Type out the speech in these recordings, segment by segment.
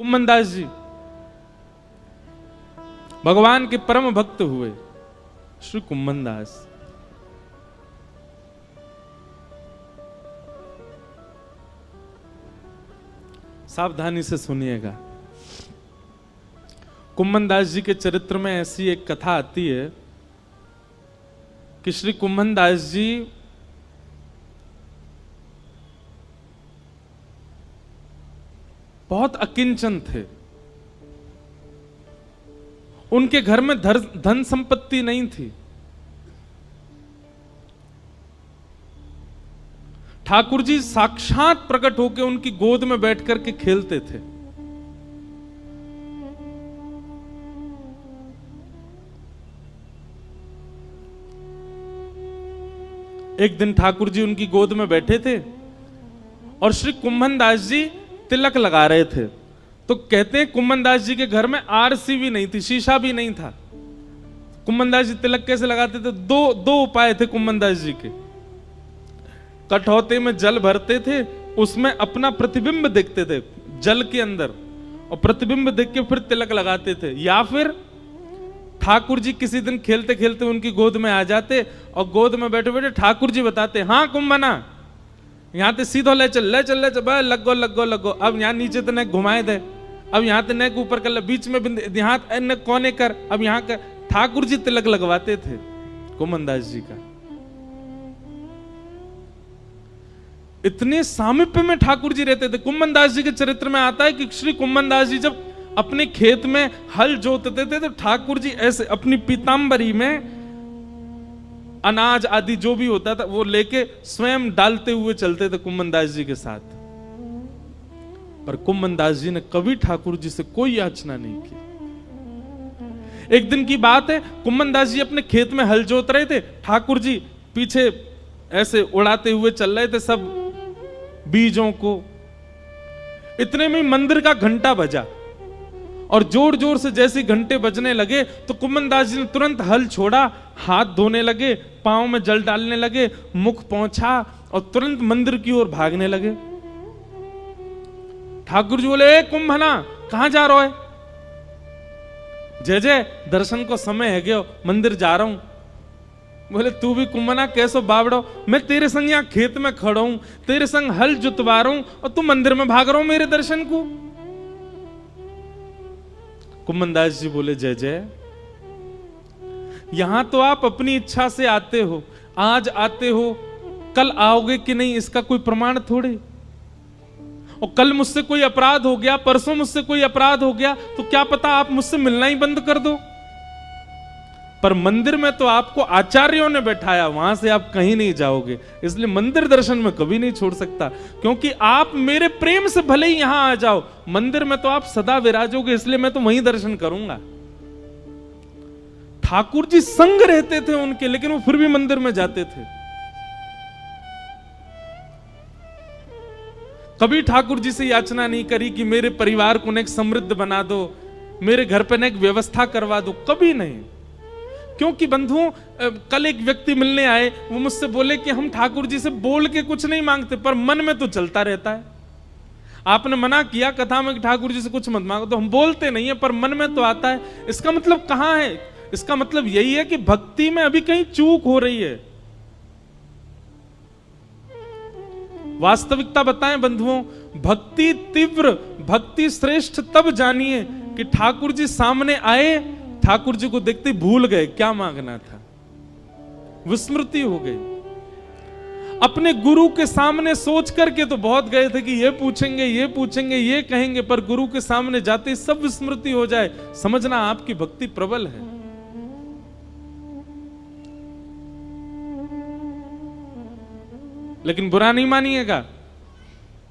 कुम्मनदास जी भगवान के परम भक्त हुए। श्री कुम्मनदास सावधानी से सुनिएगा। कुम्मनदास जी के चरित्र में ऐसी एक कथा आती है कि श्री कुम्मनदास जी बहुत अकिंचन थे। उनके घर में धन संपत्ति नहीं थी। ठाकुर जी साक्षात प्रकट होकर उनकी गोद में बैठ करके खेलते थे। एक दिन ठाकुर जी उनकी गोद में बैठे थे और श्री कुम्मनदास जी तिलक लगा रहे थे। तो कहते हैं कुम्मनदास जी के घर में आरसी भी नहीं थी, शीशा भी नहीं था। कुम्मनदास जी तिलक कैसे लगाते थे? दो उपाय थे कुम्मनदास जी के। कठौते में जल भरते थे, उसमें अपना प्रतिबिंब देखते थे जल के अंदर, और प्रतिबिंब देख के फिर तिलक लगाते थे। या फिर ठाकुर जी किसी दिन खेलते खेलते उनकी गोद में आ जाते और गोद में बैठे बैठे ठाकुर जी बताते, हाँ कुम्मना यहाँ ते सीधो ले चल लगो। अब यहाँ नीचे तो नेक घुमाए दे, अब यहाँ ते नेक ऊपर कर ले, बीच में यहाँ कोने कर, अब यहाँ कर। ठाकुर जी तिलक लगवाते थे कुम्मनदास जी का। इतने सामीप्य में ठाकुर जी रहते थे। कुम्मनदास जी के चरित्र में आता है कि श्री कुम्मनदास जी जब अपने खेत में हल जोतते थे तो ठाकुर जी ऐसे अपनी पीतांबरी में अनाज आदि जो भी होता था वो लेके स्वयं डालते हुए चलते थे कुम्मनदास जी के साथ। पर कुम्मनदास जी ने कभी ठाकुर जी से कोई याचना नहीं की। एक दिन की बात है, कुम्मनदास जी अपने खेत में हल जोत रहे थे, ठाकुर जी पीछे ऐसे उड़ाते हुए चल रहे थे सब बीजों को। इतने में मंदिर का घंटा बजा और जोर जोर से जैसे घंटे बजने लगे तो कुम्मनदास जी ने तुरंत हल छोड़ा, हाथ धोने लगे, पांव में जल डालने लगे, मुख पोंछा और तुरंत मंदिर की ओर भागने लगे। ठाकुर जी बोले, कुंभना कहां जा रहा है? जय जय दर्शन को समय है गयो, मंदिर जा रहा हूं। बोले, तू भी कुंभना कैसो बावड़ो, मैं तेरे संग यहां खेत में खड़ा हूं, तेरे संग हल जुतवा रहा हूं और तू मंदिर में भाग रहा हूं मेरे दर्शन को। कुम्मनदास जी बोले, जय जय यहां तो आप अपनी इच्छा से आते हो, आज आते हो, कल आओगे कि नहीं इसका कोई प्रमाण थोड़े। और कल मुझसे कोई अपराध हो गया, परसों मुझसे कोई अपराध हो गया तो क्या पता आप मुझसे मिलना ही बंद कर दो। पर मंदिर में तो आपको आचार्यों ने बैठाया, वहां से आप कहीं नहीं जाओगे, इसलिए मंदिर दर्शन में कभी नहीं छोड़ सकता। क्योंकि आप मेरे प्रेम से भले ही यहां आ जाओ, मंदिर में तो आप सदा विराजोगे, इसलिए मैं तो वहीं दर्शन करूंगा। ठाकुर जी संग रहते थे उनके, लेकिन वो फिर भी मंदिर में जाते थे। कभी ठाकुर जी से याचना नहीं करी कि मेरे परिवार को नेक समृद्ध बना दो, मेरे घर पे नेक व्यवस्था करवा दो, कभी नहीं। क्योंकि बंधुओं, कल एक व्यक्ति मिलने आए, वो मुझसे बोले कि हम ठाकुर जी से बोल के कुछ नहीं मांगते पर मन में तो चलता रहता है। आपने मना किया कथा में कि ठाकुर जी से कुछ मत मांगो, तो हम बोलते नहीं है पर मन में तो आता है। इसका मतलब कहां है? इसका मतलब यही है कि भक्ति में अभी कहीं चूक हो रही है। वास्तविकता बताएं बंधुओं, भक्ति तीव्र, भक्ति श्रेष्ठ तब जानिए कि ठाकुर जी सामने आए, ठाकुर जी को देखते भूल गए क्या मांगना था, विस्मृति हो गई। अपने गुरु के सामने सोच करके तो बहुत गए थे कि ये पूछेंगे, ये कहेंगे, पर गुरु के सामने जाते ही सब विस्मृति हो जाए, समझना आपकी भक्ति प्रबल है। लेकिन बुरा नहीं मानिएगा,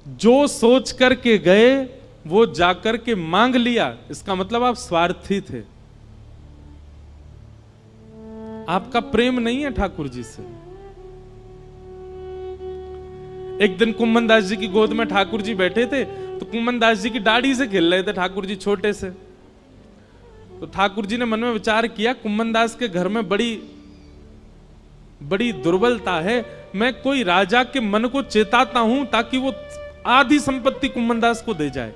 जो सोच करके गए वो जाकर के मांग लिया, इसका मतलब आप स्वार्थी थे। आपका प्रेम नहीं है ठाकुर जी से। एक दिन कुम्मनदास जी की गोद में ठाकुर जी बैठे थे तो कुम्मनदास जी की दाढ़ी से खेल रहे थे ठाकुर जी छोटे से। तो ठाकुर जी ने मन में विचार किया, कुम्मनदास के घर में बड़ी दुर्बलता है, मैं कोई राजा के मन को चेताता हूं ताकि वो आधी संपत्ति कुम्मनदास को दे जाए।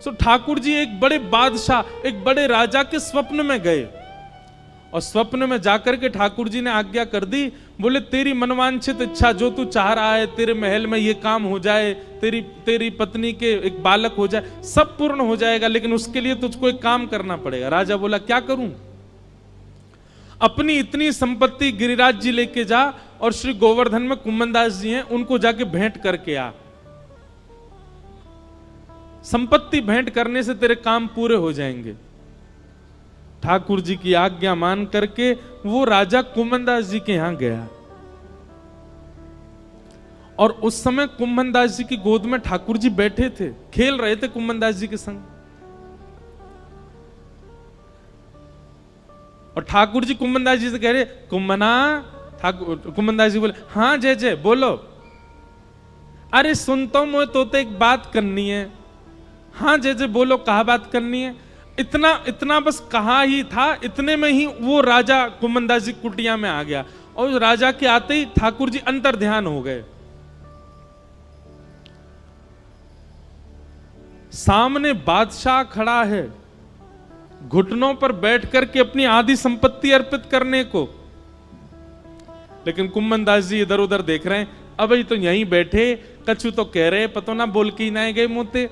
सो ठाकुर जी एक बड़े बादशाह, एक बड़े राजा के स्वप्न में गए, और स्वप्न में जाकर के ठाकुर जी ने आज्ञा कर दी, बोले तेरी मनवांछित इच्छा जो तू चाह रहा है, तेरे महल में ये काम हो जाए, तेरी पत्नी के एक बालक हो जाए, सब पूर्ण हो जाएगा, लेकिन उसके लिए तुझको एक काम करना पड़ेगा। राजा बोला क्या करूं? अपनी इतनी संपत्ति गिरिराज जी लेके जा, और श्री गोवर्धन में कुम्मनदास जी हैं, उनको जाके भेंट करके आ। संपत्ति भेंट करने से तेरे काम पूरे हो जाएंगे। ठाकुर जी की आज्ञा मान करके वो राजा कुम्मनदास जी के यहां गया, और उस समय कुम्मनदास जी की गोद में ठाकुर जी बैठे थे, खेल रहे थे कुम्मनदास जी के संग। और ठाकुर जी कुम्मनदास जी से कह रहे कुम्मना, कुम्मनदास जी बोले हाँ जय जय बोलो। अरे सुनता हूं मैं तो एक बात करनी है। हाँ जय जय बोलो, कहा बात करनी है? इतना बस कहा ही था, इतने में ही वो राजा कुम्मनदास जी कुटिया में आ गया, और राजा के आते ही ठाकुर जी अंतर ध्यान हो गए। सामने बादशाह खड़ा है, घुटनों पर बैठ करके अपनी आधी संपत्ति अर्पित करने को, लेकिन कुम्मनदास जी इधर उधर देख रहे हैं। अब ये तो यहीं बैठे, कछु तो कह रहे पतो ना बोल के ही ना गए मोते।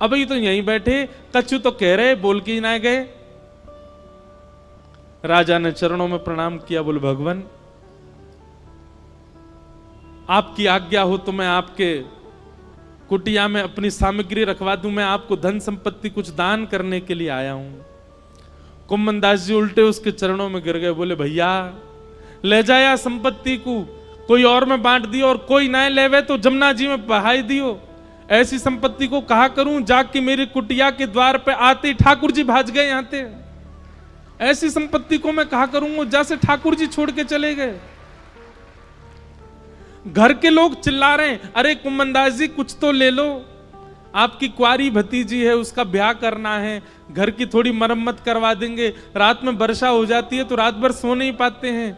अब ये तो यहीं बैठे, कछु तो कह रहे बोल के ही ना गए। राजा ने चरणों में प्रणाम किया, बोले भगवान आपकी आज्ञा हो तो मैं आपके कुटिया में अपनी सामग्री रखवा दूं, मैं आपको धन संपत्ति कुछ दान करने के लिए आया हूं। कुम्मनदास जी उल्टे उसके चरणों में गिर गए, बोले भैया ले जाया संपत्ति को, कोई और में बांट दियो, और कोई ना लेवे तो जमुना जी में बहाई दियो। ऐसी संपत्ति को कहा करूं, जाके मेरी कुटिया के द्वार पे आते ही ठाकुर जी भाज गए यहाँ थे। ऐसी संपत्ति को मैं कहा करूंगा, जैसे ठाकुर जी छोड़ के चले गए। घर के लोग चिल्ला रहे हैं, अरे कुम्मनदास जी कुछ तो ले लो, आपकी कुआरी भतीजी है, उसका ब्याह करना है, घर की थोड़ी मरम्मत करवा देंगे। रात में वर्षा हो जाती है तो रात भर सो नहीं पाते हैं,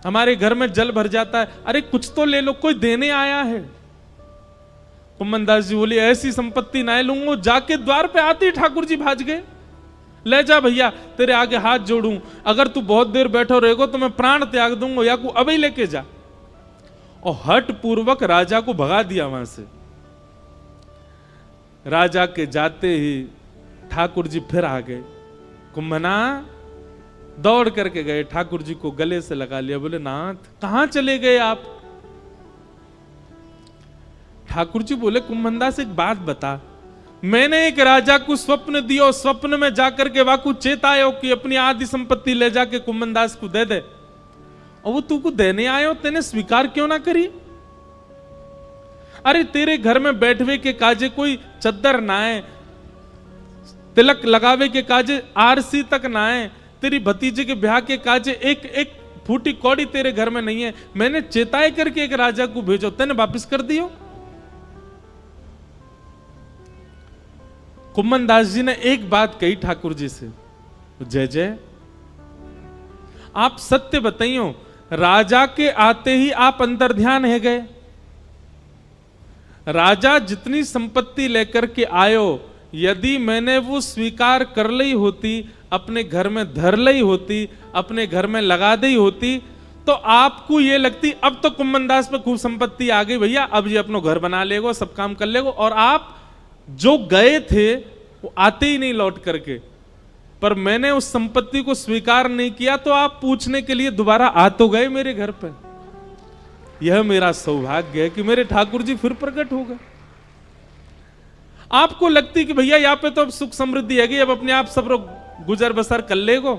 हमारे घर में जल भर जाता है, अरे कुछ तो ले लो, कोई देने आया है। कुम्मनदास जी बोले ऐसी संपत्ति ना लूंगा, जाके द्वार पे आते ही ठाकुर जी भाज गए। ले जा भैया, तेरे आगे हाथ जोड़ूं, अगर तू बहुत देर बैठो रहेगो तो मैं प्राण त्याग दूंगा, या को अभी लेके जा। और हट पूर्वक राजा को भगा दिया वहां से। राजा के जाते ही ठाकुर जी फिर आ गए। कुम्भना दौड़ करके गए, ठाकुर जी को गले से लगा लिया, बोले नाथ कहां चले गए आप? ठाकुर जी बोले कुम्भनदास एक बात बता, मैंने एक राजा को स्वप्न दियो, स्वप्न में जाकर के वाकू चेतायो कि अपनी आधी संपत्ति ले जाके कुम्भनदास को दे दे, और वो तू को देने आयो, तेने स्वीकार क्यों ना करी? अरे तेरे घर में बैठवे के काजे कोई चद्दर ना है, तिलक लगावे के काजे आरसी तक ना है, तेरी भतीजे के ब्याह के काजे एक एक फूटी कौड़ी तेरे घर में नहीं है। मैंने चेताए करके एक राजा को भेजो, तेने वापिस कर दियो। कुम्भनदास जी ने एक बात कही ठाकुर जी से, जय जय आप सत्य बताइयो, राजा के आते ही आप अंतर ध्यान है गए। राजा जितनी संपत्ति लेकर के आयो, यदि मैंने वो स्वीकार कर ली होती, अपने घर में धर ली होती, अपने घर में लगा दी होती, तो आपको ये लगती अब तो कुम्भनदास पे खूब संपत्ति आ गई भैया, अब ये अपनो घर बना लेगो, सब काम कर लेगो, और आप जो गए थे वो आते ही नहीं लौट करके। पर मैंने उस संपत्ति को स्वीकार नहीं किया, तो आप पूछने के लिए दोबारा आ तो गए मेरे घर पर। यह मेरा सौभाग्य है कि मेरे ठाकुर जी फिर प्रकट हो गए। आपको लगती कि भैया यहाँ पे तो अब सुख समृद्धि है, अब अपने आप सब लोग गुजर बसर कर लेगो।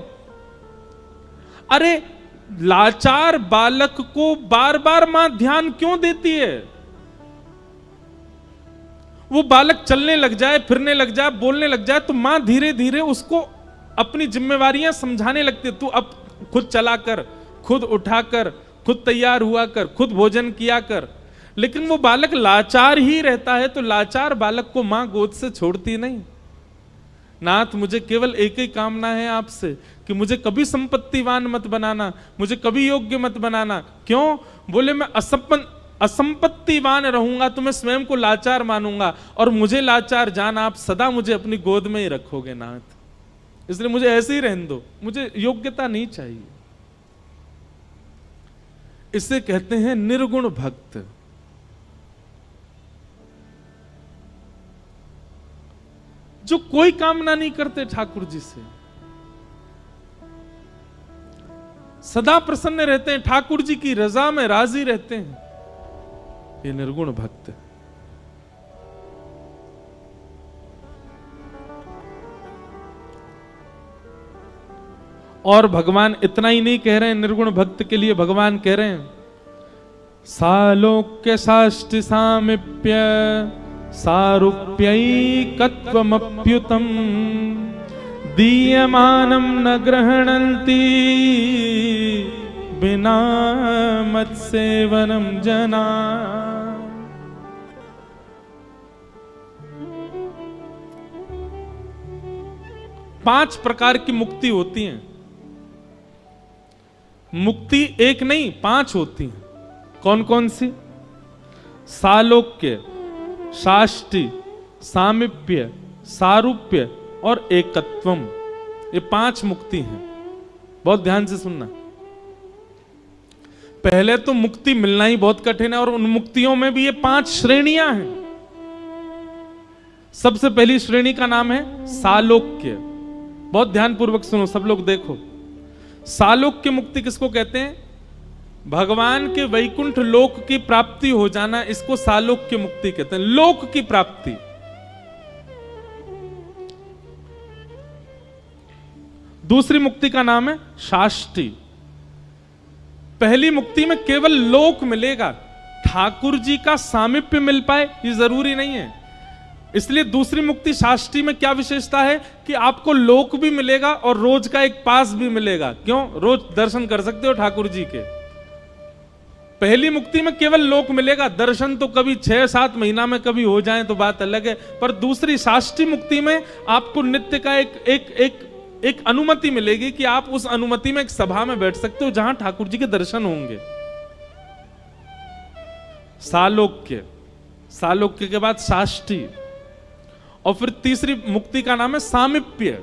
अरे लाचार बालक को बार बार मां ध्यान क्यों देती है? वो बालक चलने लग जाए, फिरने लग जाए, बोलने लग जाए, तो मां धीरे धीरे उसको अपनी जिम्मेवारियां समझाने लगती है। तू अब खुद चला कर, खुद उठा कर, खुद तैयार हुआ कर, खुद भोजन किया कर। लेकिन वो बालक लाचार ही रहता है, तो लाचार बालक को मां गोद से छोड़ती नहीं। नाथ मुझे केवल एक ही कामना है आपसे कि मुझे कभी संपत्तिवान मत बनाना, मुझे कभी योग्य मत बनाना। क्यों? बोले मैं असंपत्तिवान रहूंगा तो मैं स्वयं को लाचार मानूंगा, और मुझे लाचार जान आप सदा मुझे अपनी गोद में ही रखोगे नाथ, इसलिए मुझे ऐसे ही रहने दो, मुझे योग्यता नहीं चाहिए। इसे कहते हैं निर्गुण भक्त। जो कोई कामना नहीं करते ठाकुर जी से, सदा प्रसन्न रहते हैं, ठाकुर जी की रजा में राजी रहते हैं, ये निर्गुण भक्त। और भगवान इतना ही नहीं कह रहे हैं निर्गुण भक्त के लिए, भगवान कह रहे हैं सालोक्य साष्टि सामिप्य सारूप्यैकत्वमप्युतम् दीयमानं न गृह्णन्ति बिना मत्सेवनं जना। पांच प्रकार की मुक्ति होती है। मुक्ति एक नहीं, पांच होती हैं। कौन कौन सी? सालोक्य, साष्टि, सामिप्य, सारूप्य और एकत्वम, ये पांच मुक्ति हैं। बहुत ध्यान से सुनना। पहले तो मुक्ति मिलना ही बहुत कठिन है, और उन मुक्तियों में भी ये पांच श्रेणियां हैं। सबसे पहली श्रेणी का नाम है सालोक्य। बहुत ध्यानपूर्वक सुनो, सब लोग देखो। सालोक्य मुक्ति किसको कहते हैं? भगवान के वैकुंठ लोक की प्राप्ति हो जाना, इसको सालोक्य मुक्ति कहते हैं, लोक की प्राप्ति। दूसरी मुक्ति का नाम है साष्टि। पहली मुक्ति में केवल लोक मिलेगा, ठाकुर जी का सामीप्य मिल पाए ये जरूरी नहीं है। इसलिए दूसरी मुक्ति साष्टि में क्या विशेषता है कि आपको लोक भी मिलेगा और रोज का एक पास भी मिलेगा। क्यों? रोज दर्शन कर सकते हो ठाकुर जी के। पहली मुक्ति में केवल लोक मिलेगा, दर्शन तो कभी 6-7 महीना में कभी हो जाए तो बात अलग है, पर दूसरी साष्टि मुक्ति में आपको नित्य का एक अनुमति मिलेगी कि आप उस अनुमति में एक सभा में बैठ सकते हो जहां ठाकुर जी के दर्शन होंगे। सालोक्य, सालोक्य के बाद साष्टि, और फिर तीसरी मुक्ति का नाम है सामीप्य।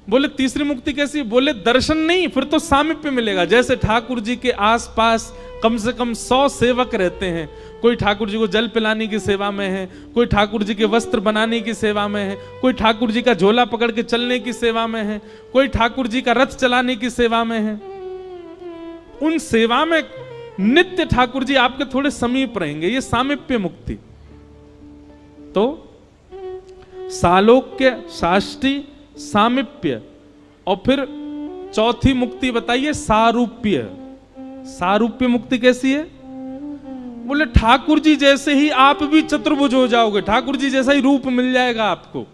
बोले तीसरी मुक्ति कैसी? बोले दर्शन नहीं, फिर तो सामीप्य मिलेगा। जैसे ठाकुर जी के आसपास कम से कम 100 सेवक रहते हैं, कोई ठाकुर जी को जल पिलाने की सेवा में है, कोई ठाकुर जी के वस्त्र बनाने की सेवा में है, कोई ठाकुर जी का झोला पकड़ के चलने की सेवा में है, कोई ठाकुर जी का रथ चलाने की सेवा में है। उन सेवा में नित्य ठाकुर जी आपके थोड़े समीप रहेंगे, ये सामीप्य मुक्ति। तो सालोक्य, साष्टि, सामीप्य, और फिर चौथी मुक्ति बताइए सारूप्य। सारूप्य मुक्ति कैसी है? बोले ठाकुर जी जैसे ही आप भी चतुर्भुज हो जाओगे, ठाकुर जी जैसा ही रूप मिल जाएगा आपको।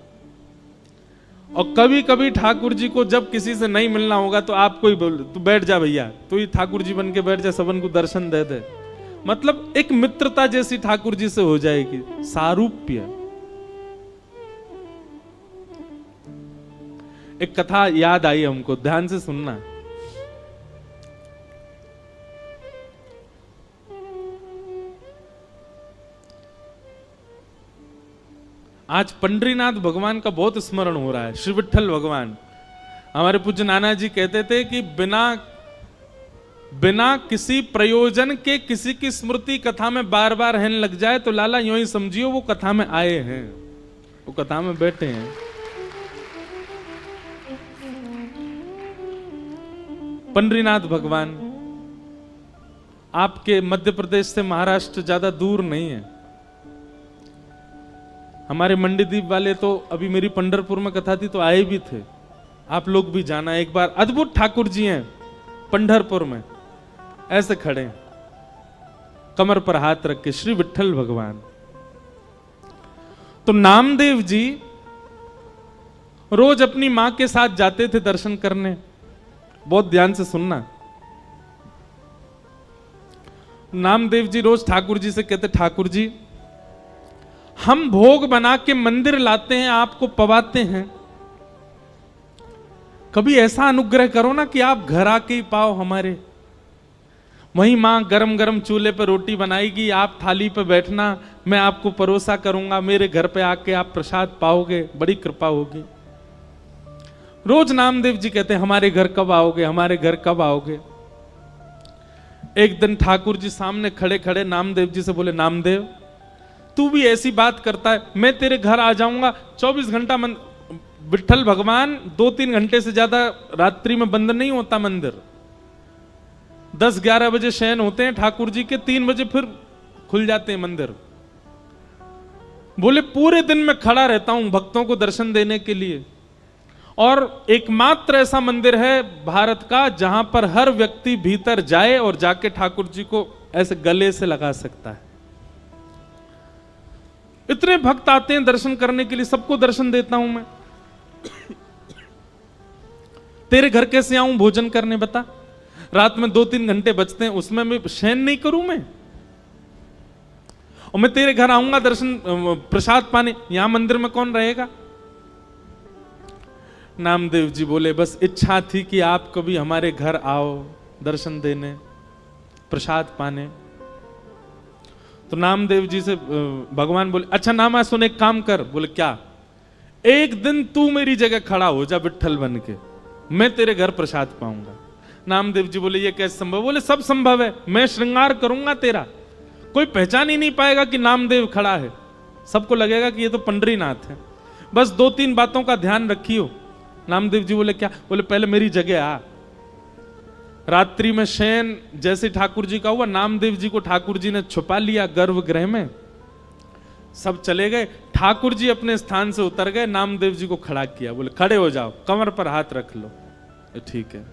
और कभी कभी ठाकुर जी को जब किसी से नहीं मिलना होगा तो आपको ही बोल, तू बैठ जा भैया, तू ही ठाकुर जी बन के बैठ जा, सबन को दर्शन दे दे। मतलब एक मित्रता जैसी ठाकुर जी से हो जाएगी, सारूप्य। एक कथा याद आई हमको, ध्यान से सुनना। आज पंडरीनाथ भगवान का बहुत स्मरण हो रहा है, श्री विठ्ठल भगवान। हमारे पूज्य नाना जी कहते थे कि बिना किसी प्रयोजन के किसी की स्मृति कथा में बार बार रहने लग जाए तो लाला यूं ही समझियो वो कथा में आए हैं, वो कथा में बैठे हैं। पंडरीनाथ भगवान आपके मध्य प्रदेश से महाराष्ट्र ज्यादा दूर नहीं है। हमारे मंडीदीप वाले तो अभी मेरी पंढरपुर में कथा थी तो आए भी थे, आप लोग भी जाना एक बार। अद्भुत ठाकुर जी हैं पंढरपुर में, ऐसे खड़े हैं कमर पर हाथ रख के, श्री विठ्ठल भगवान। तो नामदेव जी रोज अपनी मां के साथ जाते थे दर्शन करने। बहुत ध्यान से सुनना। नामदेव जी रोज ठाकुर जी से कहते, ठाकुर जी हम भोग बना के मंदिर लाते हैं, आपको पवाते हैं, कभी ऐसा अनुग्रह करो ना कि आप घर आके ही पाओ हमारे। वहीं माँ गरम गरम चूल्हे पर रोटी बनाएगी, आप थाली पे बैठना, मैं आपको परोसा करूंगा, मेरे घर पे आके आप प्रसाद पाओगे, बड़ी कृपा होगी। रोज नामदेव जी कहते हमारे घर कब आओगे, हमारे घर कब आओगे। एक दिन ठाकुर जी सामने खड़े खड़े नामदेव जी से बोले, नामदेव तू भी ऐसी बात करता है, मैं तेरे घर आ जाऊंगा। 24 घंटा विठ्ठल भगवान 2-3 घंटे से ज्यादा रात्रि में बंद नहीं होता मंदिर। 10-11 बजे शयन होते हैं ठाकुर जी के, 3 बजे फिर खुल जाते हैं मंदिर। बोले पूरे दिन में खड़ा रहता हूं भक्तों को दर्शन देने के लिए, और एकमात्र ऐसा मंदिर है भारत का जहां पर हर व्यक्ति भीतर जाए और जाके ठाकुर जी को ऐसे गले से लगा सकता है। इतने भक्त आते हैं दर्शन करने के लिए, सबको दर्शन देता हूं मैं। तेरे घर कैसे आऊं भोजन करने बता? रात में 2-3 घंटे बचते हैं, उसमें मैं शयन नहीं करूं मैं? और मैं तेरे घर आऊंगा दर्शन प्रसाद पाने, यहां मंदिर में कौन रहेगा? नामदेव जी बोले बस इच्छा थी कि आप कभी हमारे घर आओ दर्शन देने, प्रसाद पाने। तो नामदेव जी से भगवान बोले, अच्छा नामा सुन, एक काम कर। बोले क्या? एक दिन तू मेरी जगह खड़ा हो जा विठ्ठल बन के, मैं तेरे घर प्रसाद पाऊंगा। नामदेव जी बोले ये कैसे संभव? बोले सब संभव है, मैं श्रृंगार करूंगा तेरा, कोई पहचान ही नहीं पाएगा कि नामदेव खड़ा है, सबको लगेगा कि ये तो पंडरीनाथ है। बस 2-3 बातों का ध्यान रखियो। नामदेव जी बोले क्या? बोले पहले मेरी जगह आ। रात्रि में शयन जैसे ठाकुर जी का हुआ, नामदेव जी को ठाकुर जी ने छुपा लिया गर्भगृह में, सब चले गए। ठाकुर जी अपने स्थान से उतर गए, नामदेव जी को खड़ा किया, बोले खड़े हो जाओ, कमर पर हाथ रख लो। ठीक है।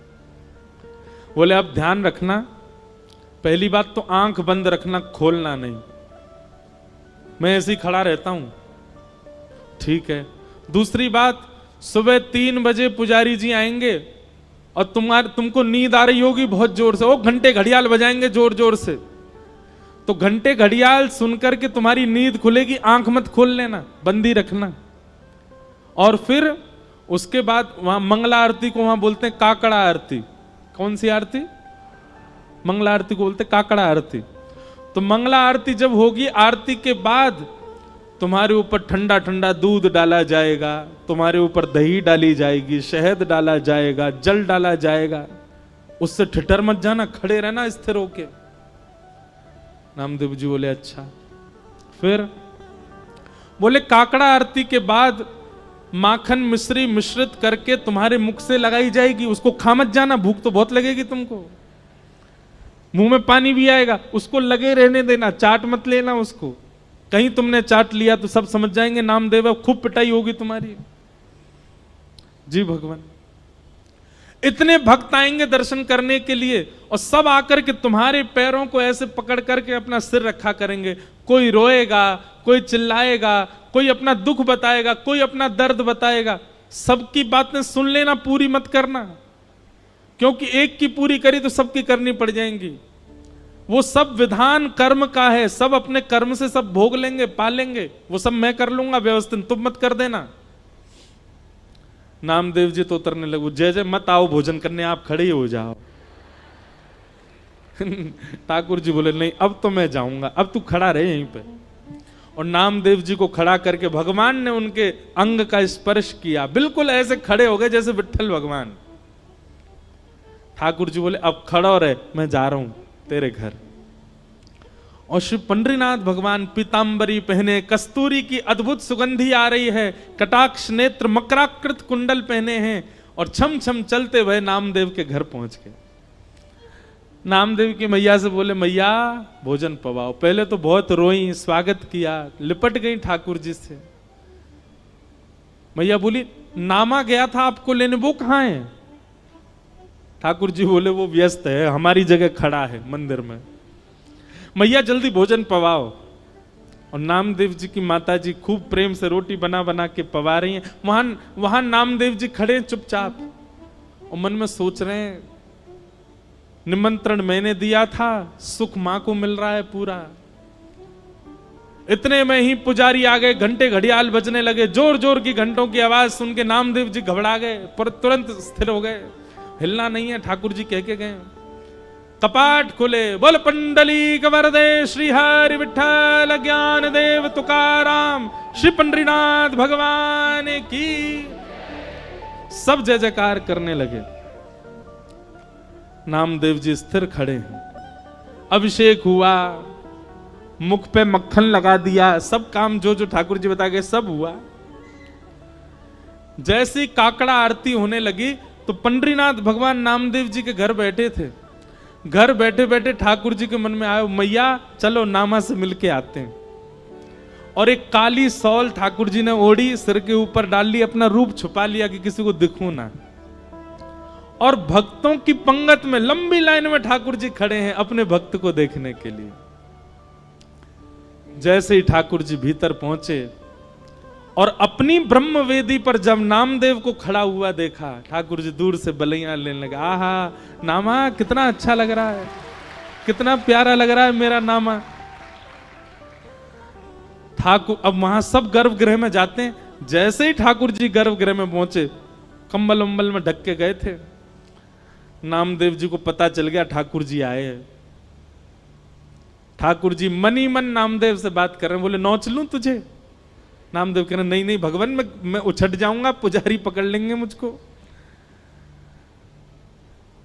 बोले अब ध्यान रखना, पहली बात तो आंख बंद रखना, खोलना नहीं, मैं ऐसे ही खड़ा रहता हूं। ठीक है। दूसरी बात, सुबह 3 बजे पुजारी जी आएंगे और तुमको नींद आ रही होगी बहुत जोर से, वो घंटे घड़ियाल बजाएंगे जोर जोर से, तो घंटे घड़ियाल सुनकर के तुम्हारी नींद खुलेगी, आंख मत खोल लेना, बंदी रखना। और फिर उसके बाद वहां मंगला आरती को वहां बोलते हैं काकड़ा आरती। कौन सी आरती? मंगला आरती को बोलते काकड़ा आरती। तो मंगला आरती जब होगी, आरती के बाद तुम्हारे ऊपर ठंडा ठंडा दूध डाला जाएगा, तुम्हारे ऊपर दही डाली जाएगी, शहद डाला जाएगा, जल डाला जाएगा। उससे ठिठर मत जाना, खड़े रहना स्थिर होके। नामदेव जी बोले अच्छा। फिर बोले काकड़ा आरती के बाद माखन मिश्री मिश्रित करके तुम्हारे मुख से लगाई जाएगी, उसको खा मत जाना, भूख तो बहुत लगेगी तुमको, मुंह में पानी भी आएगा, उसको लगे रहने देना, चाट मत लेना उसको। कहीं तुमने चाट लिया तो सब समझ जाएंगे नामदेव, खूब पिटाई होगी तुम्हारी। जी भगवान। इतने भक्त आएंगे दर्शन करने के लिए, और सब आकर के तुम्हारे पैरों को ऐसे पकड़ करके अपना सिर रखा करेंगे। कोई रोएगा, कोई चिल्लाएगा, कोई अपना दुख बताएगा, कोई अपना दर्द बताएगा। सबकी बातें सुन लेना, पूरी मत करना, क्योंकि एक की पूरी करी तो सबकी करनी पड़ जाएंगी। वो सब विधान कर्म का है, सब अपने कर्म से सब भोग लेंगे, पालेंगे, वो सब मैं कर लूंगा व्यवस्थित, तुम मत कर देना। नामदेव जी तो उतरने लगे, जय जय मत आओ भोजन करने, आप खड़े ही हो जाओ। ठाकुर जी बोले नहीं अब तो मैं जाऊंगा, अब तू खड़ा रहे यहीं पे। और नामदेव जी को खड़ा करके भगवान ने उनके अंग का स्पर्श किया, बिल्कुल ऐसे खड़े हो गए जैसे विठ्ठल भगवान। ठाकुर जी बोले अब खड़ा रहे, मैं जा रहा हूं तेरे घर। और श्री पंडरीनाथ भगवान पीतांबरी पहने, कस्तूरी की अद्भुत सुगंधी आ रही है, कटाक्ष नेत्र मकराकृत कुंडल पहने हैं, और छम छम चलते हुए नामदेव के घर पहुंच गए। नामदेव की मैया से बोले मैया भोजन पवाओ। पहले तो बहुत रोई, स्वागत किया, लिपट गई ठाकुर जी से। मैया बोली नामा गया था आपको लेने, वो कहां है? ठाकुर जी बोले वो व्यस्त है, हमारी जगह खड़ा है मंदिर में। मैया जल्दी भोजन पवाओ। और नामदेव जी की माता जी खूब प्रेम से रोटी बना बना के पवा रही हैं। वहां नामदेव जी खड़े चुपचाप और मन में सोच रहे हैं निमंत्रण मैंने दिया था, सुख मां को मिल रहा है पूरा। इतने में ही पुजारी आ गए, घंटे घड़ियाल बजने लगे, जोर जोर की घंटों की आवाज सुन के नामदेव जी घबरा गए, पर तुरंत स्थिर हो गए, हिलना नहीं है, ठाकुर जी कह के गए। कपाट खुले, बोल पंडलीक वरदे श्री हरि विठ्ठल ज्ञान देव तुकाराम श्री पंडरीनाथ भगवान की। सब जय जयकार करने लगे। नामदेव जी स्थिर खड़े हैं। अभिषेक हुआ, मुख पे मक्खन लगा दिया, सब काम जो जो ठाकुर जी बता गए सब हुआ। जैसी काकड़ा आरती होने लगी तो पंडरीनाथ भगवान नामदेव जी के घर बैठे थे। घर बैठे बैठे ठाकुर जी के मन में आया, मैया चलो नामा से मिलके आते हैं। और एक काली सौल ठाकुर जी ने ओढ़ी, सिर के ऊपर डाल ली, अपना रूप छुपा लिया कि किसी को दिखूं ना। और भक्तों की पंगत में लंबी लाइन में ठाकुर जी खड़े हैं अपने भक्त को देखने के लिए। जैसे ही ठाकुर जी भीतर पहुंचे और अपनी ब्रह्म वेदी पर जब नामदेव को खड़ा हुआ देखा, ठाकुर जी दूर से बलैया लेने लगे। आहा नामा कितना अच्छा लग रहा है, कितना प्यारा लग रहा है मेरा नामा। ठाकुर अब वहां सब गर्भगृह में जाते हैं। जैसे ही ठाकुर जी गर्भगृह में पहुंचे, कंबल उम्बल में ढक के गए थे। नामदेव जी को पता चल गया ठाकुर जी आए हैं। ठाकुर जी मन ही मन नामदेव से बात कर रहे हैं। बोले नौच लूं तुझे? नामदेव कह रहे नहीं नहीं भगवान, मैं उछट जाऊंगा, पुजारी पकड़ लेंगे मुझको।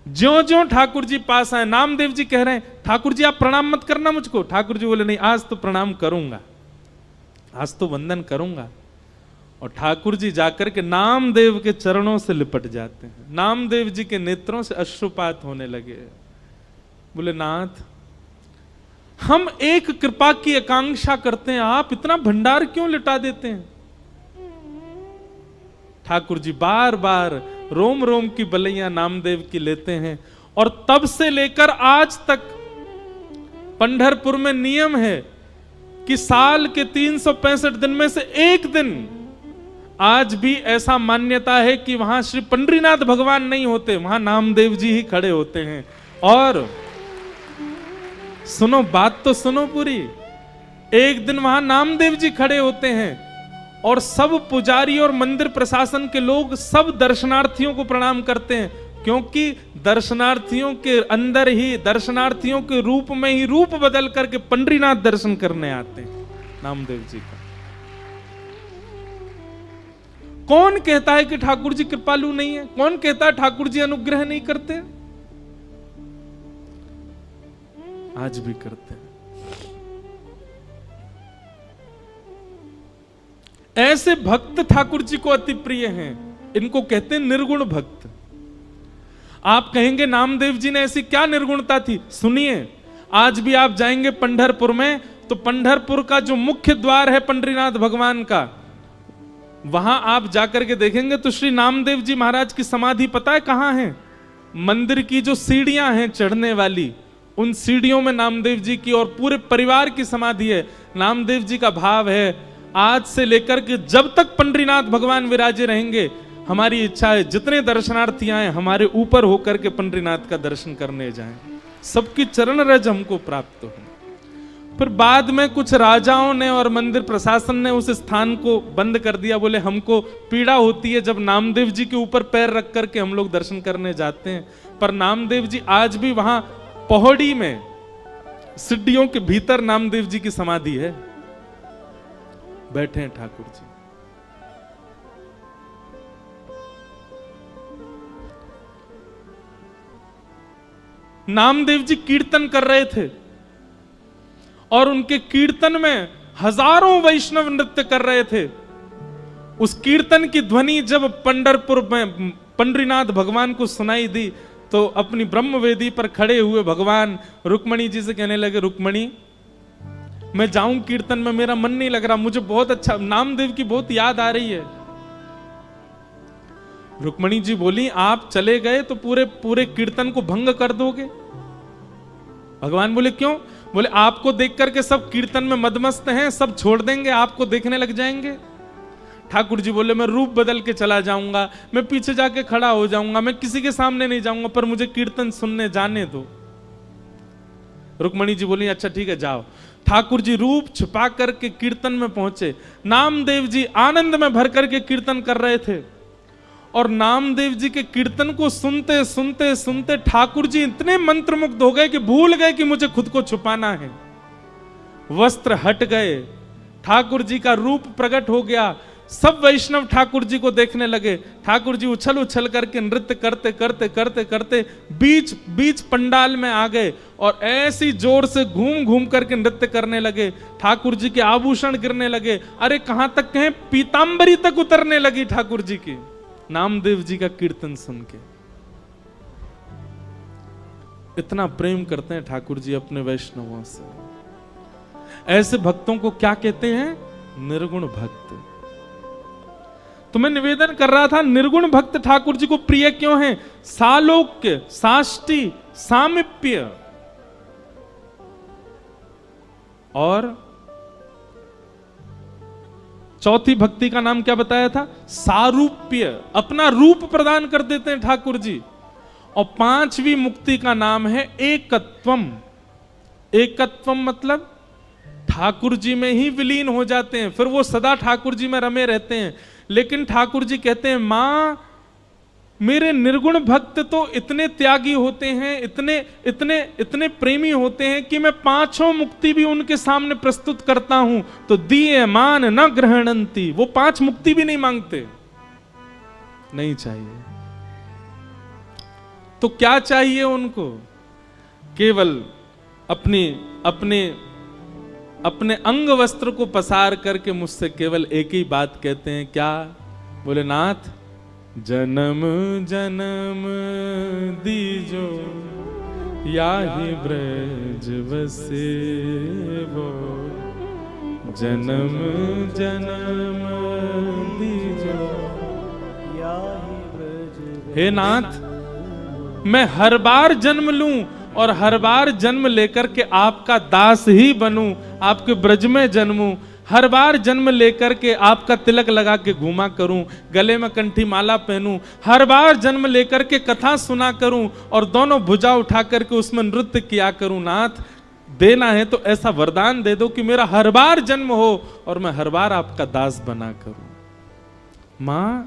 ज्यों ज्यों ठाकुर जी पास आए, नामदेव जी कह रहे हैं ठाकुर जी आप प्रणाम मत करना मुझको। ठाकुर जी बोले नहीं, आज तो प्रणाम करूंगा, आज तो वंदन करूंगा। और ठाकुर जी जाकर के नामदेव के चरणों से लिपट जाते हैं। नामदेव जी के नेत्रों से अश्रुपात होने लगे। बोले नाथ, हम एक कृपा की आकांक्षा करते हैं, आप इतना भंडार क्यों लुटा देते हैं? ठाकुर जी बार बार रोम रोम की बलैया नामदेव की लेते हैं। और तब से लेकर आज तक पंढरपुर में नियम है कि साल के 365 दिन में से एक दिन आज भी ऐसा मान्यता है कि वहां श्री पंडरीनाथ भगवान नहीं होते, वहां नामदेव जी ही खड़े होते हैं। और सुनो बात तो सुनो पूरी, एक दिन वहां नामदेव जी खड़े होते हैं और सब पुजारी और मंदिर प्रशासन के लोग सब दर्शनार्थियों को प्रणाम करते हैं, क्योंकि दर्शनार्थियों के अंदर ही, दर्शनार्थियों के रूप में ही रूप बदल करके पंडरीनाथ दर्शन करने आते हैं नामदेव जी का। कौन कहता है कि ठाकुर जी कृपालु नहीं है? कौन कहता है ठाकुर जी अनुग्रह नहीं करते? आज भी करते हैं। ऐसे भक्त ठाकुर जी को अति प्रिय हैं, इनको कहते हैं निर्गुण भक्त। आप कहेंगे नामदेव जी ने ऐसी क्या निर्गुणता थी? सुनिए, आज भी आप जाएंगे पंढरपुर में तो पंढरपुर का जो मुख्य द्वार है पंडरीनाथ भगवान का, वहां आप जाकर के देखेंगे तो श्री नामदेव जी महाराज की समाधि पता है कहां है? मंदिर की जो सीढ़ियां हैं चढ़ने वाली, उन सीढ़ियों में नामदेव जी की और पूरे परिवार की समाधि है। नामदेव जी का भाव है, आज से लेकर के जब तक पंडरीनाथ भगवान विराजे रहेंगे, हमारी इच्छा है जितने दर्शनार्थी आए हमारे ऊपर होकर के पंडरीनाथ का दर्शन करने जाएं, सबकी चरण रज हमको प्राप्त हो। फिर बाद में कुछ राजाओं ने और मंदिर प्रशासन ने उस स्थान को बंद कर दिया। बोले हमको पीड़ा होती है जब नामदेव जी के ऊपर पैर रख करके हम लोग दर्शन करने जाते हैं। पर नामदेव जी आज भी वहां पौड़ी में सीढ़ियों के भीतर नामदेव जी की समाधि है, बैठे हैं ठाकुर जी। नामदेव जी कीर्तन कर रहे थे और उनके कीर्तन में हजारों वैष्णव नृत्य कर रहे थे। उस कीर्तन की ध्वनि जब पंढरपुर में पंडरीनाथ भगवान को सुनाई दी तो अपनी ब्रह्म वेदी पर खड़े हुए भगवान रुक्मणी जी से कहने लगे, रुक्मणी मैं जाऊं कीर्तन में, मेरा मन नहीं लग रहा, मुझे बहुत अच्छा नामदेव की बहुत याद आ रही है। रुक्मणी जी बोली आप चले गए तो पूरे पूरे कीर्तन को भंग कर दोगे। भगवान बोले क्यों? बोले आपको देख करके सब कीर्तन में मदमस्त हैं, सब छोड़ देंगे, आपको देखने लग जाएंगे। ठाकुर जी बोले मैं रूप बदल के चला जाऊंगा, मैं पीछे जाके खड़ा हो जाऊंगा, मैं किसी के सामने नहीं जाऊंगा, पर मुझे कीर्तन सुनने जाने दो। रुक्मणी जी बोली अच्छा ठीक है जाओ। ठाकुर जी रूप छुपा करके कीर्तन में पहुंचे। नामदेव जी आनंद में भर करके कीर्तन कर रहे थे और नामदेव जी के कीर्तन को सुनते सुनते सुनते ठाकुर जी इतने मंत्रमुग्ध हो गए कि भूल गए कि मुझे खुद को छुपाना है। वस्त्र हट गए, ठाकुर जी का रूप प्रकट हो गया। सब वैष्णव ठाकुर जी को देखने लगे। ठाकुर जी उछल उछल करके नृत्य करते करते करते करते बीच बीच पंडाल में आ गए और ऐसी जोर से घूम घूम करके नृत्य करने लगे। ठाकुर जी के आभूषण गिरने लगे। अरे कहां तक कहें, पीतांबरी तक उतरने लगी ठाकुर जी की, नामदेव जी का कीर्तन सुन के। इतना प्रेम करते हैं ठाकुर जी अपने वैष्णवों से। ऐसे भक्तों को क्या कहते हैं? निर्गुण भक्त। तो मैं निवेदन कर रहा था, निर्गुण भक्त ठाकुर जी को प्रिय क्यों है? सालोक्य, साष्टी, सामिप्य और चौथी भक्ति का नाम क्या बताया था? सारूप्य। अपना रूप प्रदान कर देते हैं ठाकुर जी। और पांचवी मुक्ति का नाम है एकत्वम। एकत्वम मतलब ठाकुर जी में ही विलीन हो जाते हैं, फिर वो सदा ठाकुर जी में रमे रहते हैं। लेकिन ठाकुर जी कहते हैं, मां मेरे निर्गुण भक्त तो इतने त्यागी होते हैं, इतने इतने इतने प्रेमी होते हैं कि मैं पांचों मुक्ति भी उनके सामने प्रस्तुत करता हूं तो दिए मान न ग्रहणंती। वो पांच मुक्ति भी नहीं मांगते, नहीं चाहिए। तो क्या चाहिए उनको? केवल अपने अपने अपने अंग वस्त्र को पसार करके मुझसे केवल एक ही बात कहते हैं, क्या? बोले, नाथ जन्म जन्म दीजो याहि ब्रज बसे वो, जन्म जन्म दीजो याहि ब्रज। हे नाथ, मैं हर बार जन्म लूं और हर बार जन्म लेकर के आपका दास ही बनूं, आपके ब्रज में जन्मूं। हर बार जन्म लेकर के आपका तिलक लगा के घूमा करूं, गले में कंठी माला पहनूं। हर बार जन्म लेकर के कथा सुना करूं और दोनों भुजा उठा करके उसमें नृत्य किया करूं। नाथ, देना है तो ऐसा वरदान दे दो कि मेरा हर बार जन्म हो और मैं हर बार आपका दास बना करूं। मां,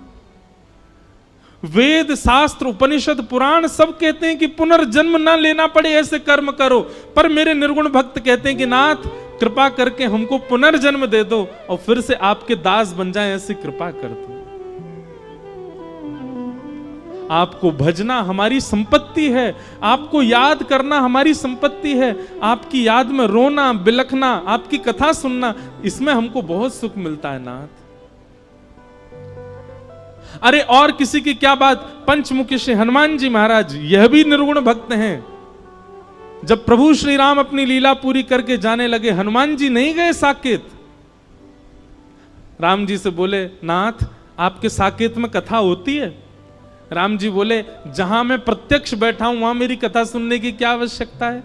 वेद शास्त्र उपनिषद पुराण सब कहते हैं कि पुनर्जन्म ना लेना पड़े, ऐसे कर्म करो। पर मेरे निर्गुण भक्त कहते हैं कि नाथ, कृपा करके हमको पुनर्जन्म दे दो और फिर से आपके दास बन जाएं, ऐसी कृपा कर दो। आपको भजना हमारी संपत्ति है, आपको याद करना हमारी संपत्ति है। आपकी याद में रोना, बिलखना, आपकी कथा सुनना, इसमें हमको बहुत सुख मिलता है नाथ। अरे और किसी की क्या बात, पंचमुखी श्री हनुमान जी महाराज, यह भी निर्गुण भक्त हैं। जब प्रभु श्री राम अपनी लीला पूरी करके जाने लगे, हनुमान जी नहीं गए साकेत। राम जी से बोले, नाथ आपके साकेत में कथा होती है? राम जी बोले, जहां मैं प्रत्यक्ष बैठा हूं वहां मेरी कथा सुनने की क्या आवश्यकता है?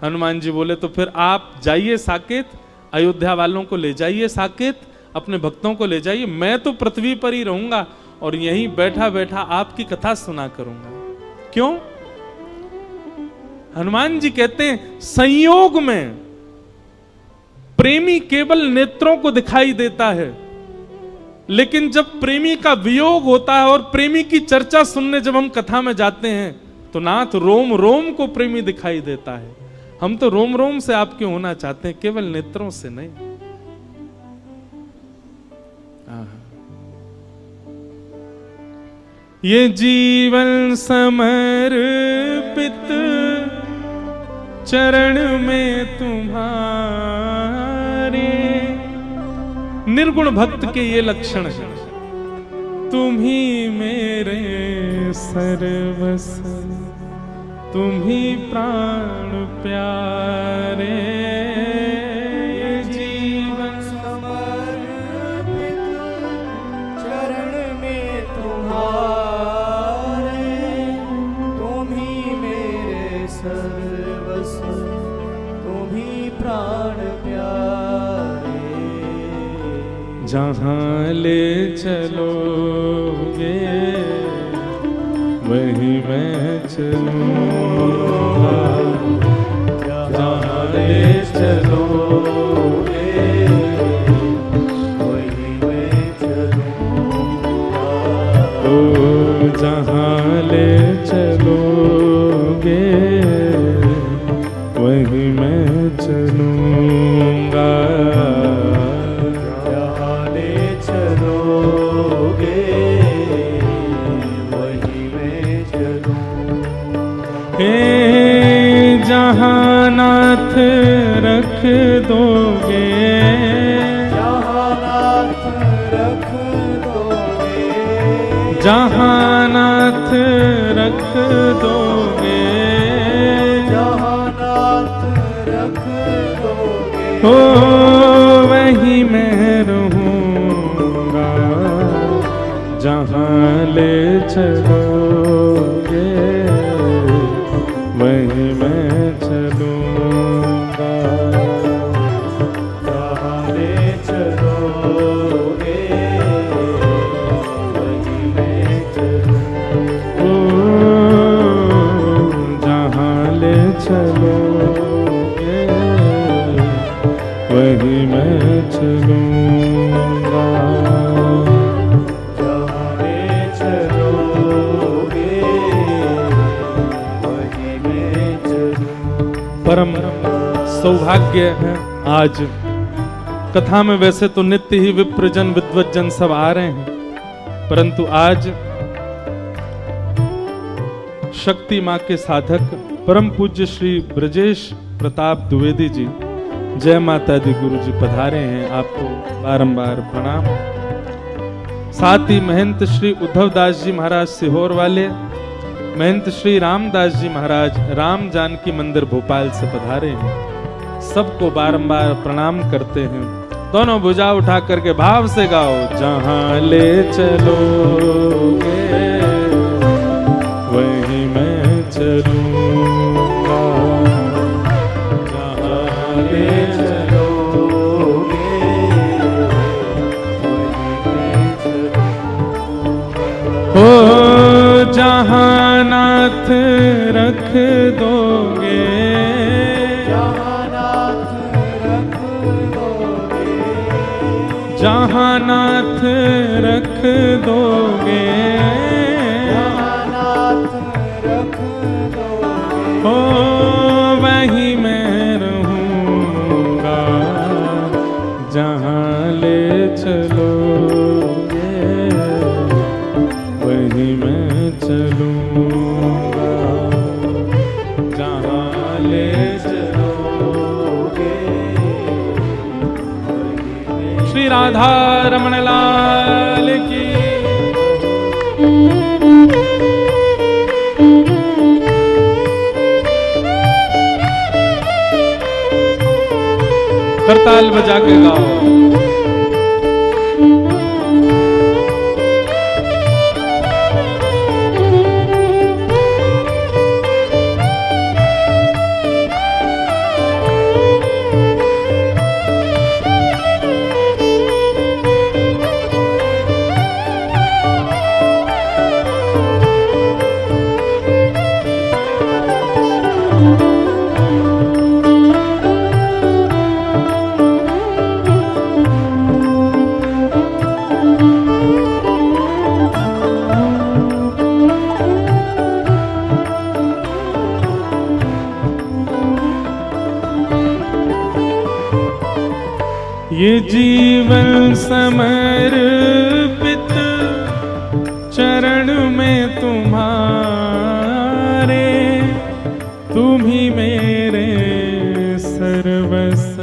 हनुमान जी बोले, तो फिर आप जाइए साकेत, अयोध्या वालों को ले जाइए साकेत, अपने भक्तों को ले जाइए। मैं तो पृथ्वी पर ही रहूंगा और यहीं बैठा बैठा आपकी कथा सुना करूंगा। क्यों? हनुमान जी कहते हैं, संयोग में प्रेमी केवल नेत्रों को दिखाई देता है, लेकिन जब प्रेमी का वियोग होता है और प्रेमी की चर्चा सुनने जब हम कथा में जाते हैं तो नाथ रोम रोम को प्रेमी दिखाई देता है। हम तो रोम रोम से आपके होना चाहते हैं, केवल नेत्रों से नहीं। ये जीवन समर्पित चरण में तुम्हारे। निर्गुण भक्त के ये लक्षण है। तुम ही मेरे सर्वस्व, तुम ही प्राण प्यारे। जहाँ ले चलोगे वहीं मैं चलूँगा, जहाँ ले चलोगे वहीं मैं चलूँगा। जहाँ ले चलोगे वहीं मैं चलूँगा। जहाँ ले चलोगे वहीं मैं चलूँगा। हे जहाँ नाथ रख दोगे, जहाँ नाथ रख दोगे, जहाँ नाथ रख दोगे, जहाँ नाथ रख दोगे, हो वहीं मैं रहूँगा। जहाँ ले चलोगे वहीं मैं चलूँगा। जहाँ ले चलोगे वहीं मैं चलूँगा। ओ जहाँ ले चलोगे वहीं मैं चलूँगा। जहाँ ले चलोगे वहीं मैं चलूँगा। परम सौभाग्य है आज कथा में। वैसे तो नित्य ही विप्रजन विद्वज्जन सब आ रहे हैं, परंतु आज शक्ति मां के साधक परम पूज्य श्री ब्रजेश प्रताप द्विवेदी जी, जय माता दी गुरु जी पधारे हैं। आपको बारंबार प्रणाम। साथ ही महंत श्री उद्धव दास जी महाराज सीहोर वाले, महंत श्री रामदास जी महाराज राम जानकी मंदिर भोपाल से पधारे हैं। सबको बारंबार प्रणाम करते हैं। दोनों भुजा उठा करके भाव से गाओ। जहाँ ले चलोगे वहीं मैं चलूँगा। जहाँ ले चलोगे वहीं मैं चलूँगा। हो जहाँ नाथ रख दोगे, जहाँ नाथ रख दोगे, जहाँ नाथ रख दोगे, जहाँ नाथ रख दोगे, हो वहीं मैं रहूँगा। जहाँ ले चलोगे वहीं मैं चलूँगा। जहाँ ले चलोगे श्री राधा रमण लाल की। करताल बजा के गाओ। ये जीवन समर्पित चरण में तुम्हारे, तुम ही मेरे सर्वस्व,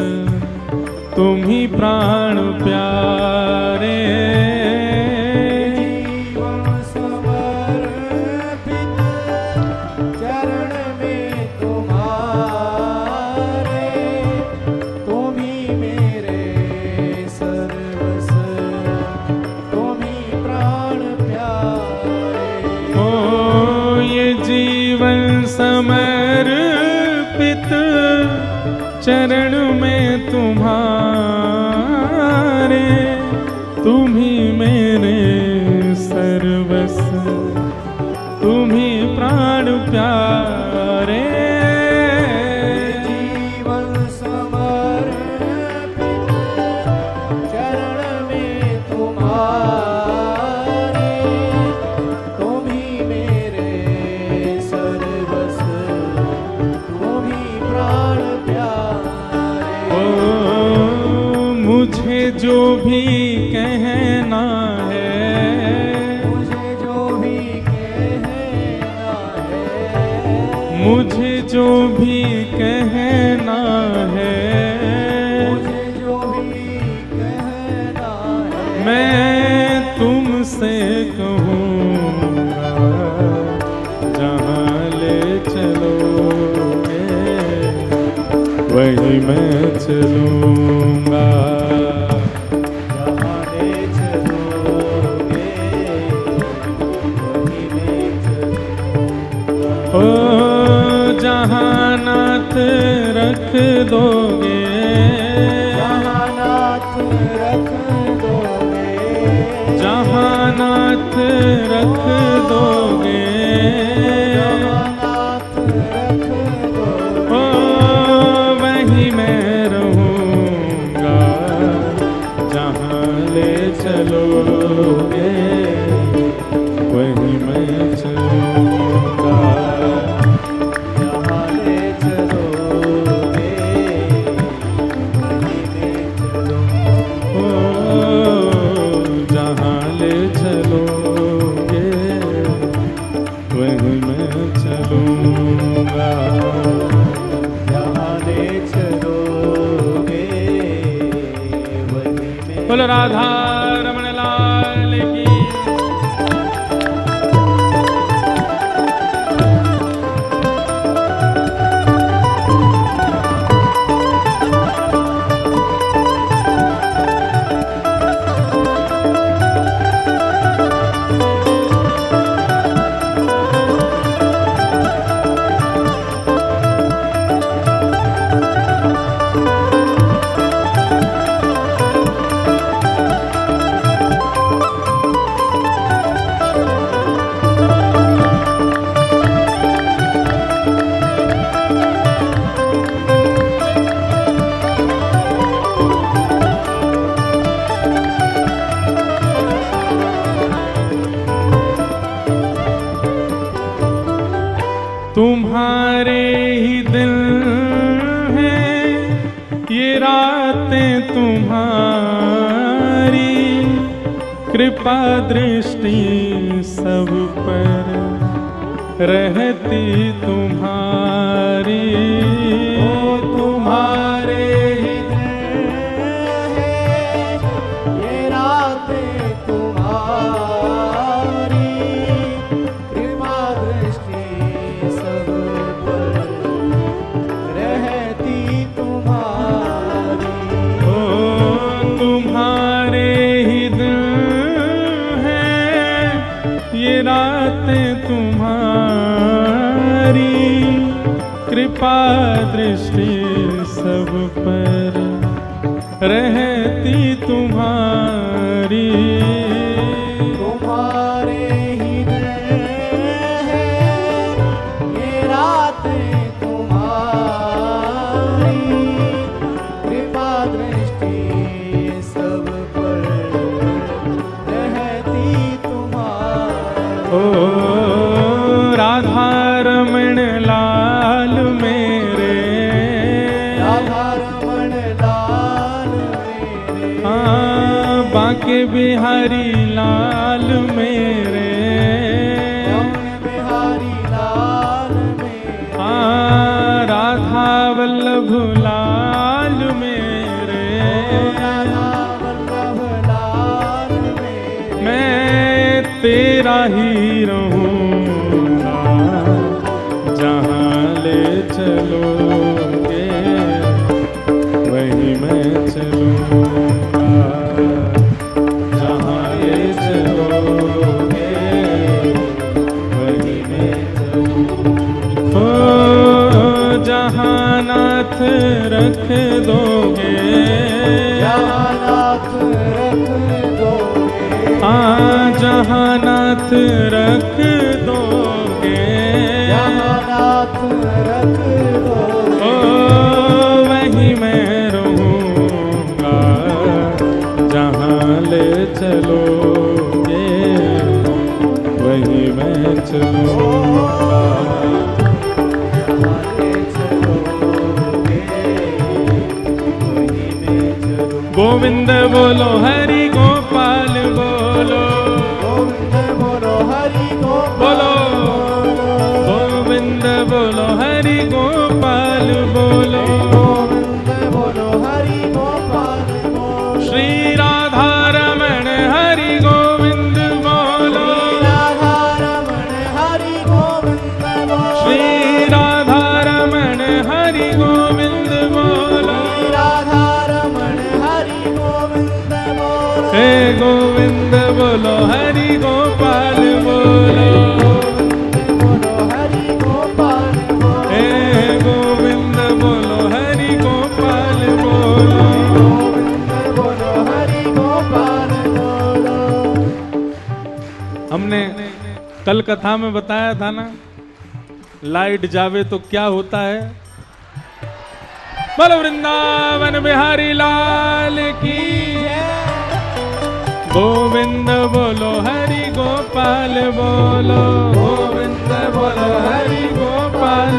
तुम ही प्राण प्यारे। जीवन समर्पित चरण में तुम्हारे, तुम ही मेरे सर्वस्व, तुम ही प्राण प्यारे। ओ ये जीवन समर्पित चरण में तुम्हारे, तुम ही मेरे सर्वस्व, तुम ही प्राण प्यारे। जीवन समर्पित चरण में तुम्हारे, तुम ही मुझे जो भी कहना है, मुझे जो भी कहना है, मैं तुमसे कहूँगा, जहाँ ले चलोगे वही मैं चलूँगा। जहाँ ले चलोगे वहीं मैं चलूँगा। ओ जहाँ नाथ रख दोगे, जहाँ नाथ रख दोगे, जहाँ नाथ रख दोगे, जहाँ नाथ रख दोगे, ओ वहीं मैं रहूँगा, जहाँ ले चलोगे वहीं मैं चलूँगा। जहाँ ले चलोगे वहीं मैं चलूँगा। ओ जहाँ ले चलोगे वहीं मैं चलूँगा। जहाँ ले चलोगे वहीं मैं बोलो राधा रमण लाल की। तुम्हारे ही दिल हैं ये रातें तुम्हारी, कृपा दृष्टि सब पर रहती तुम्हारी। ओ तुम्हारे ही दिल है ये रातें तुम्हारी, कृपा दृष्टि सब पर रहती तुम्हारी। ओ तुम्हारे ही दिल हैं ये रातें तुम्हारी, कृपा दृष्टि सब पर रहती तुम्हारी। तुम्हारे ही दिल है ये रातें तुम्हारी, कृपा दृष्टि सब पर रहती तुम्हारी। ओ राधा रमण लाल मेरे, राधा रमण लाल मेरे, हाँ बांके बिहारी लाल मेरे, रमण बिहारी लाल मेरे, हाँ राधा वल्लभ लाल मेरे, राधा वल्लभ लाल मेरे, मैं तेरा ही रहूँगा, जहाँ ले चलोगे वहीं मैं चलूँगा। जहाँ ले चलोगे वहीं मैं चलूँगा। ओ जहाँ नाथ रख दोगे, जहाँ नाथ रख दोगे, हाँ जहाँ नाथ रख दोगे, जहाँ नाथ रख दोगे, ओ वहीं मैं रहूँगा, जहाँ ले चलोगे वहीं मैं चलूँगा। जहाँ ले चलोगे वहीं मैं चलूँगा। गोविंद बोलो हरि गोपाल बोलो, गोविंद बोलो हरि गोपाल बोलो गोविंद बोलो कल कथा में बताया था ना, लाइट जावे तो क्या होता है। बोलो वृंदावन बिहारी लाल की गोविंद बोलो हरि गोपाल बोलो, गोविंद बोलो हरि गोपाल,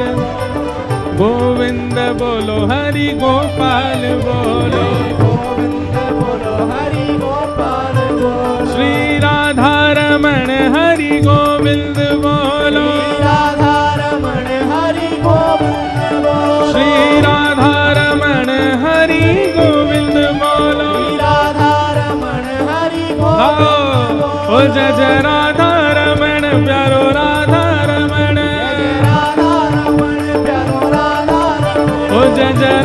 गोविंद बोलो हरि गोपाल बोलो, गोविंद बोलो हरि गोपाल बोलो, श्री राधा रमण हरि गोविंद बोलो, राधा रमण हरि गोविंद बोलो, श्री राधा रमण हरि गोविंद बोलो, राधा रमण हरि गोविंद ओ जय जय राधा रमण प्यारो राधा रमण, राधा रमण प्यारो राधा रमण, ओ जय जय